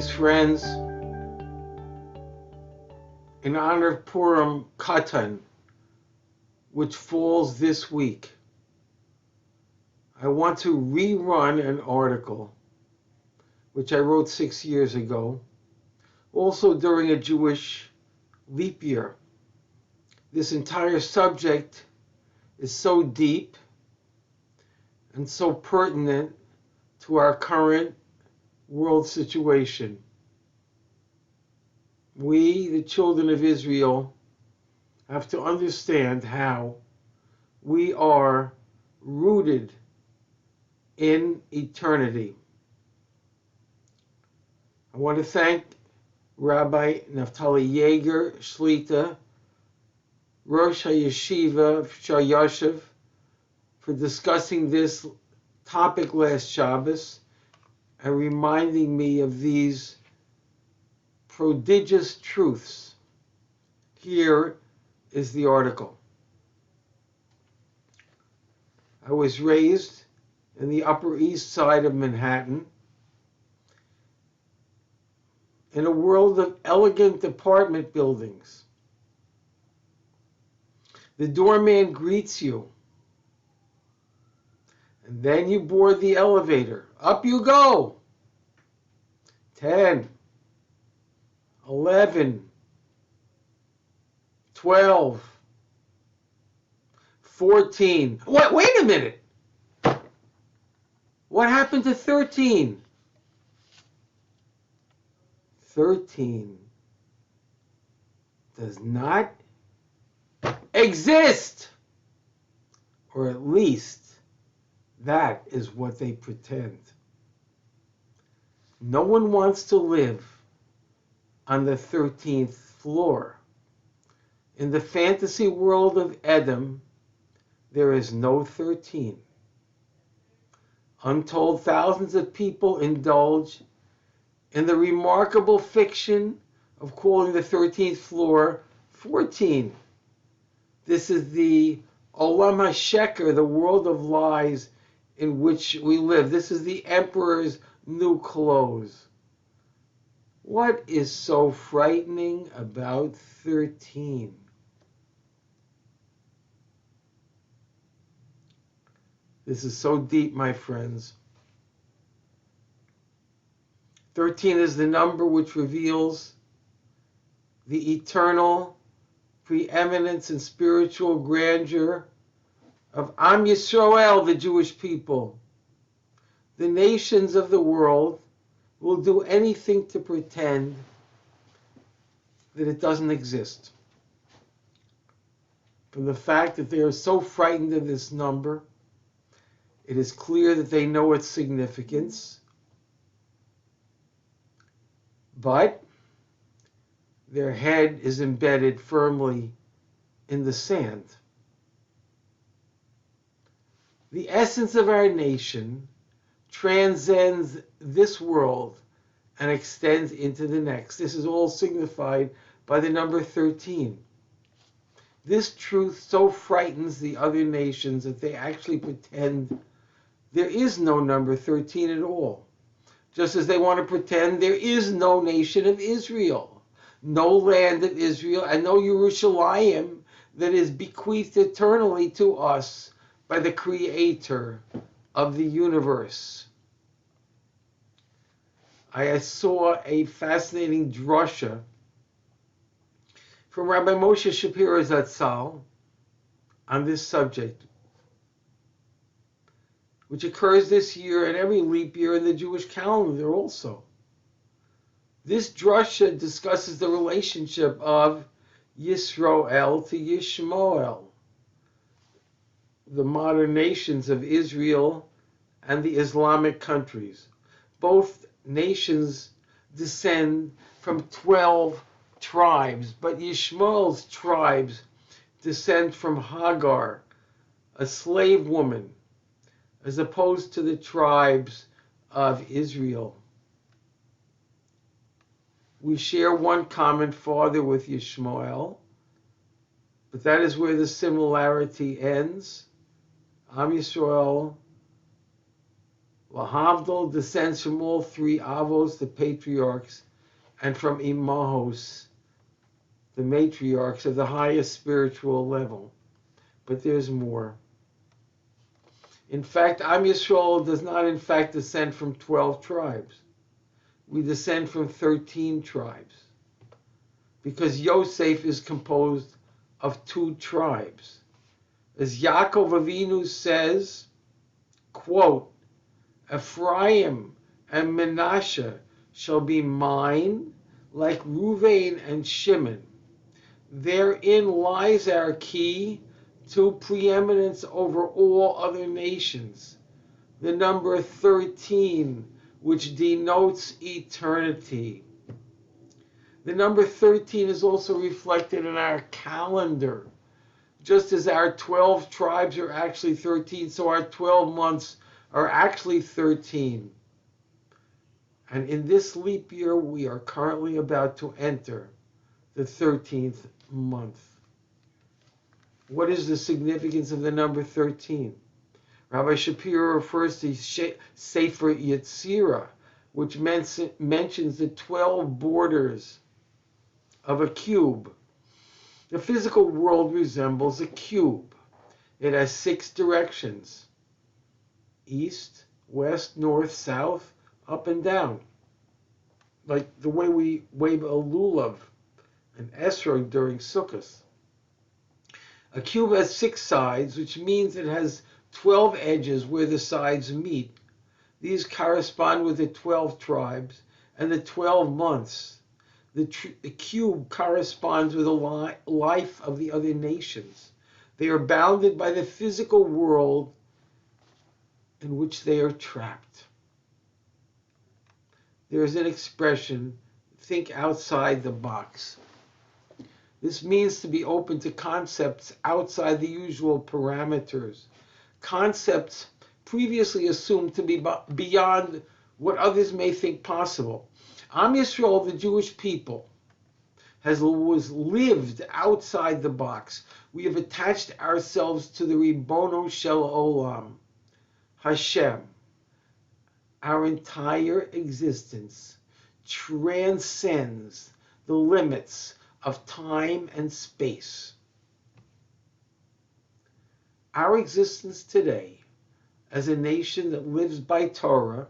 Greetings, friends. In honor of Purim Katan, which falls this week, I want to rerun an article which I wrote 6 years ago, also during a Jewish leap year. This entire subject is so deep and so pertinent to our current world situation. We, the children of Israel, have to understand how we are rooted in eternity. I want to thank Rabbi Naftali Yeager Shlita, Rosh HaYeshiva Shayashiv, for discussing this topic last Shabbos and reminding me of these prodigious truths. Here is the article. I was raised in the Upper East Side of Manhattan in a world of elegant apartment buildings. The doorman greets you, and then you board the elevator. Up you go. 10, 11, 12, 14. Wait a minute. What happened to 13? 13 does not exist. Or at least that is what they pretend. No one wants to live on the 13th floor. In the fantasy world of Edom, there is no 13. Untold thousands of people indulge in the remarkable fiction of calling the 13th floor 14. This is the Olam HaSheker, the world of lies in which we live. This is the emperor's new clothes. What is so frightening about 13? This is so deep, my friends. 13 is the number which reveals the eternal preeminence and spiritual grandeur of Am Yisrael, the Jewish people. The nations of the world will do anything to pretend that it doesn't exist. From the fact that they are so frightened of this number, it is clear that they know its significance, but their head is embedded firmly in the sand. The essence of our nation transcends this world and extends into the next. This is all signified by the number 13. This truth so frightens the other nations that they actually pretend there is no number 13 at all. Just as they want to pretend there is no nation of Israel, no land of Israel, and no Yerushalayim that is bequeathed eternally to us by the Creator of the universe. I saw a fascinating drasha from Rabbi Moshe Shapiro Zatzal on this subject, which occurs this year and every leap year in the Jewish calendar also. This drasha discusses the relationship of Yisroel to Yishmael, the modern nations of Israel and the Islamic countries. Both nations descend from 12 tribes, but Yishmael's tribes descend from Hagar, a slave woman, as opposed to the tribes of Israel. We share one common father with Yishmael, but that is where the similarity ends. Am Yisrael Lahavdil descends from all three avos, the patriarchs, and from imahos, the matriarchs of the highest spiritual level. But there's more. In fact, Am Yisrael does not in fact descend from 12 tribes. We descend from 13 tribes. Because Yosef is composed of 2 tribes. As Yaakov Avinu says, quote, Ephraim and Menashe shall be mine, like Ruvain and Shimon. Therein lies our key to preeminence over all other nations. The number 13, which denotes eternity. The number 13 is also reflected in our calendar. Just as our 12 tribes are actually 13, so our 12 months are actually 13. And in this leap year, we are currently about to enter the 13th month. What is the significance of the number 13? Rabbi Shapiro refers to Sefer Yetzirah, which mentions the 12 borders of a cube. The physical world resembles a cube. It has 6 directions: east, west, north, south, up and down. Like the way we wave a lulav, an esrog during Sukkot. A cube has 6 sides, which means it has 12 edges where the sides meet. These correspond with the 12 tribes and the 12 months. The cube corresponds with the life of the other nations. They are bounded by the physical world in which they are trapped. There is an expression, think outside the box. This means to be open to concepts outside the usual parameters. Concepts previously assumed to be beyond what others may think possible. Am Yisrael, the Jewish people, was lived outside the box. We have attached ourselves to the Ribono Shel Olam, Hashem. Our entire existence transcends the limits of time and space. Our existence today, as a nation that lives by Torah,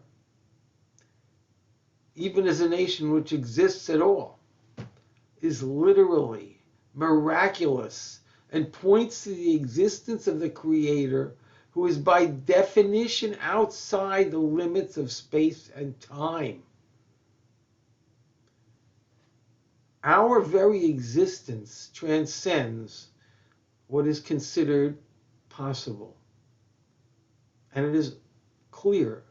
even as a nation which exists at all, is literally miraculous and points to the existence of the Creator, who is by definition outside the limits of space and time. Our very existence transcends what is considered possible. And it is clear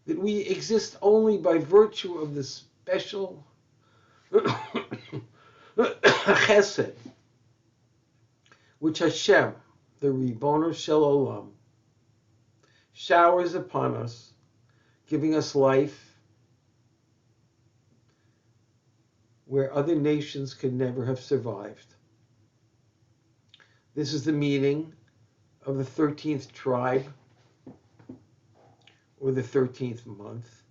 that we exist only by virtue of the special chesed which Hashem, the Ribono Shel Olam, showers upon us, giving us life where other nations could never have survived. This is the meaning of the 13th tribe, or the 13th month.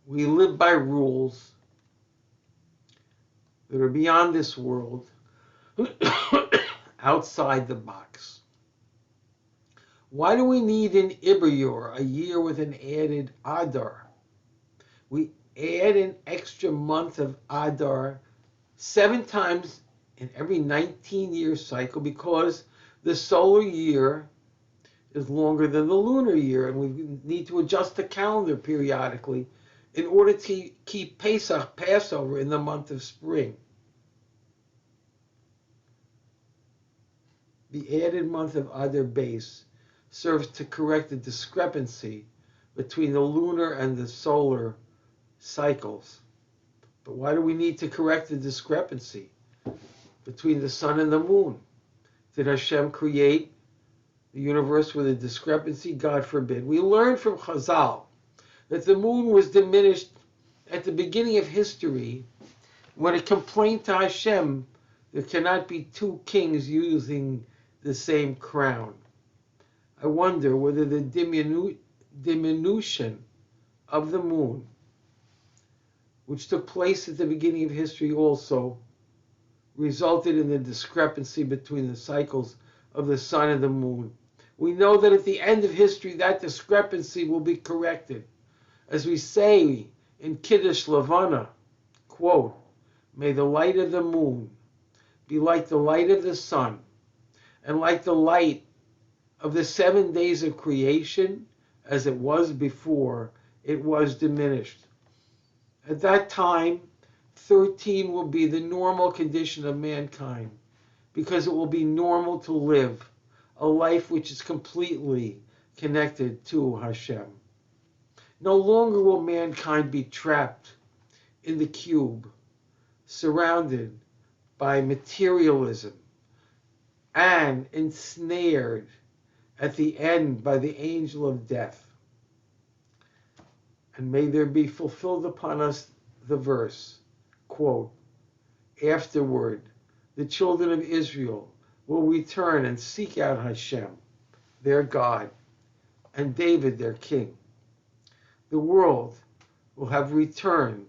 We live by rules that are beyond this world, outside the box. Why do we need an Ibayur, a year with an added Adar? We add an extra month of Adar 7 times in every 19-year cycle because the solar year is longer than the lunar year, and we need to adjust the calendar periodically in order to keep Pesach, Passover, in the month of spring. The added month of Adar base serves to correct the discrepancy between the lunar and the solar cycles. But why do we need to correct the discrepancy between the sun and the moon? Did Hashem create the universe with a discrepancy? God forbid. We learn from Chazal that the moon was diminished at the beginning of history when it complained to Hashem there cannot be 2 kings using the same crown. I wonder whether the diminution of the moon, which took place at the beginning of history also, resulted in the discrepancy between the cycles of the sun and the moon. We know that at the end of history, that discrepancy will be corrected. As we say in Kiddush Levana, quote, "May the light of the moon be like the light of the sun, and like the light of the 7 days of creation, as it was before, it was diminished." At that time, 13 will be the normal condition of mankind, because it will be normal to live a life which is completely connected to Hashem. No longer will mankind be trapped in the cube, surrounded by materialism, and ensnared at the end by the angel of death. And may there be fulfilled upon us the verse, quote, "Afterward, the children of Israel will return and seek out Hashem, their God, and David, their king. The world will have returned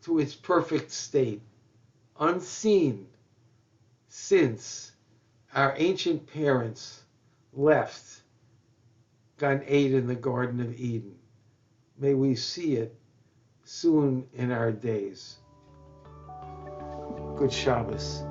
to its perfect state, unseen since our ancient parents left Gan Eden, the Garden of Eden. May we see it soon in our days." Good Shabbos.